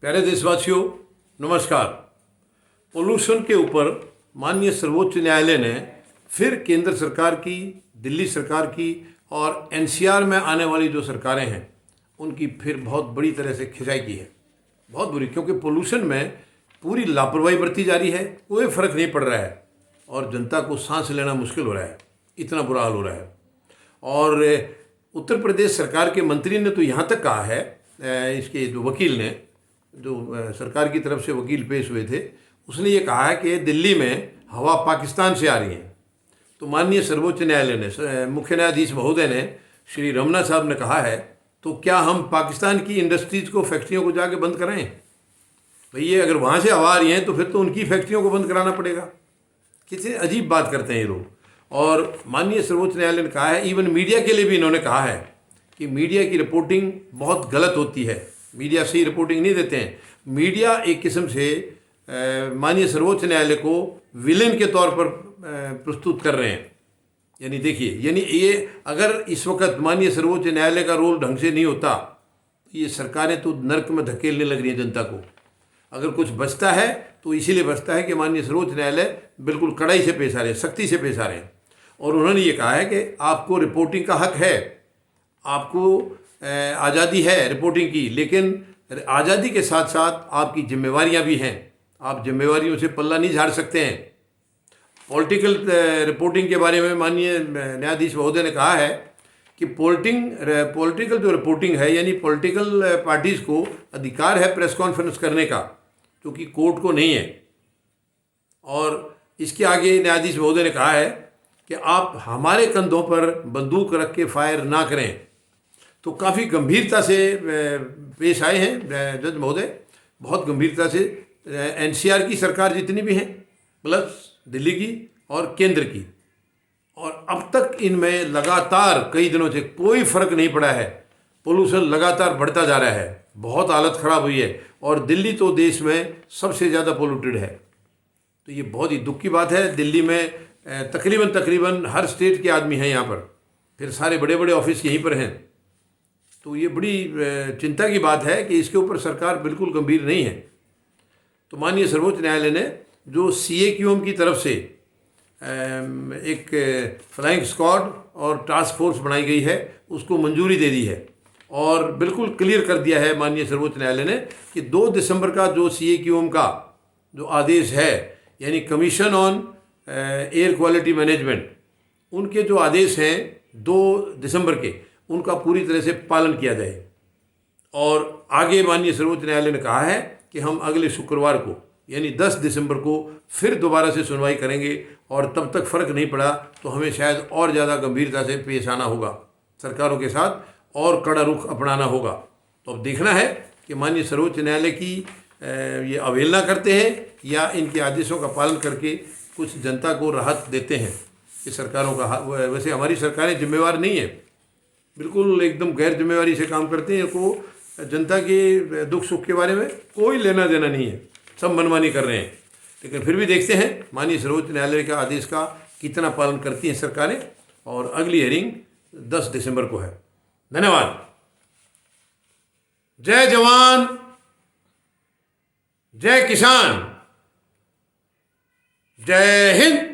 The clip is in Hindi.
प्यारे देशवासियों, नमस्कार। पोल्यूशन के ऊपर माननीय सर्वोच्च न्यायालय ने फिर केंद्र सरकार की, दिल्ली सरकार की और एनसीआर में आने वाली जो सरकारें हैं उनकी फिर बहुत बड़ी तरह से खिंचाई की है। बहुत बुरी, क्योंकि पोल्यूशन में पूरी लापरवाही बरती जा रही है, कोई फर्क नहीं पड़ रहा है और जनता को सांस लेना मुश्किल हो रहा है, इतना बुरा हाल हो रहा है। और उत्तर प्रदेश सरकार के मंत्री ने तो यहाँ तक कहा है, इसके जो वकील ने, जो सरकार की तरफ से वकील पेश हुए थे, उसने ये कहा है कि दिल्ली में हवा पाकिस्तान से आ रही है। तो माननीय सर्वोच्च न्यायालय ने, मुख्य न्यायाधीश महोदय ने, श्री रमन्ना साहब ने कहा है, तो क्या हम पाकिस्तान की इंडस्ट्रीज को, फैक्ट्रियों को जाके बंद कराएं? भैया, अगर वहाँ से हवा आ रही हैं तो फिर तो उनकी फैक्ट्रियों को बंद कराना पड़ेगा। कितनी अजीब बात करते हैं ये लोग। और माननीय सर्वोच्च न्यायालय ने कहा है, इवन मीडिया के लिए भी इन्होंने कहा है कि मीडिया की रिपोर्टिंग बहुत गलत होती है, मीडिया सही रिपोर्टिंग नहीं देते हैं। मीडिया एक किस्म से माननीय सर्वोच्च न्यायालय को विलेन के तौर पर प्रस्तुत कर रहे हैं। यानी देखिए, यानी ये अगर इस वक्त माननीय सर्वोच्च न्यायालय का रोल ढंग से नहीं होता, ये सरकारें तो नर्क में धकेलने लग रही हैं जनता को। अगर कुछ बचता है तो इसीलिए बचता है कि माननीय सर्वोच्च न्यायालय बिल्कुल कड़ाई से पेश आ रहे हैं, सख्ती से पेश आ रहे हैं। और उन्होंने ये कहा है कि आपको रिपोर्टिंग का हक है, आपको आज़ादी है रिपोर्टिंग की, लेकिन आज़ादी के साथ साथ आपकी जिम्मेवारियां भी हैं। आप जिम्मेवारियों से पल्ला नहीं झाड़ सकते हैं। पॉलिटिकल रिपोर्टिंग के बारे में माननीय न्यायाधीश महोदय ने कहा है कि पॉलिटिकल जो रिपोर्टिंग है, यानी पॉलिटिकल पार्टीज़ को अधिकार है प्रेस कॉन्फ्रेंस करने का, जो कि कोर्ट को नहीं है। और इसके आगे न्यायाधीश महोदय ने कहा है कि आप हमारे कंधों पर बंदूक रख के फायर ना करें। तो काफ़ी गंभीरता से पेश आए हैं जज महोदय, बहुत गंभीरता से। एनसीआर की सरकार जितनी भी हैं, प्लस दिल्ली की और केंद्र की, और अब तक इनमें लगातार कई दिनों से कोई फर्क नहीं पड़ा है। पोल्यूशन लगातार बढ़ता जा रहा है, बहुत हालत ख़राब हुई है। और दिल्ली तो देश में सबसे ज़्यादा पोल्यूटेड है। तो ये बहुत ही दुख की बात है। दिल्ली में तकरीबन हर स्टेट के आदमी हैं यहाँ पर, फिर सारे बड़े बड़े ऑफिस यहीं पर हैं। तो ये बड़ी चिंता की बात है कि इसके ऊपर सरकार बिल्कुल गंभीर नहीं है। तो माननीय सर्वोच्च न्यायालय ने जो CAQM की तरफ से एक फ्लाइंग स्क्वाड और टास्क फोर्स बनाई गई है, उसको मंजूरी दे दी है और बिल्कुल क्लियर कर दिया है माननीय सर्वोच्च न्यायालय ने कि 2 दिसंबर का जो CAQM का जो आदेश है, यानी commission on air quality management, उनके जो आदेश हैं 2 दिसंबर के, उनका पूरी तरह से पालन किया जाए। और आगे माननीय सर्वोच्च न्यायालय ने कहा है कि हम अगले शुक्रवार को, यानी 10 दिसंबर को फिर दोबारा से सुनवाई करेंगे, और तब तक फ़र्क नहीं पड़ा तो हमें शायद और ज़्यादा गंभीरता से पेश आना होगा, सरकारों के साथ और कड़ा रुख अपनाना होगा। तो अब देखना है कि माननीय सर्वोच्च न्यायालय की ये अवहेलना करते हैं या इनके आदेशों का पालन करके कुछ जनता को राहत देते हैं। कि सरकारों का, वैसे हमारी सरकारें जिम्मेवार नहीं है, बिल्कुल एकदम गैर जिम्मेवारी से काम करते हैं। को जनता के दुख सुख के बारे में कोई लेना देना नहीं है, सब मनमानी कर रहे हैं। लेकिन फिर भी देखते हैं माननीय सर्वोच्च न्यायालय का आदेश का कितना पालन करती हैं सरकारें। और अगली हियरिंग 10 दिसंबर को है। धन्यवाद। जय जवान, जय किसान, जय हिंद।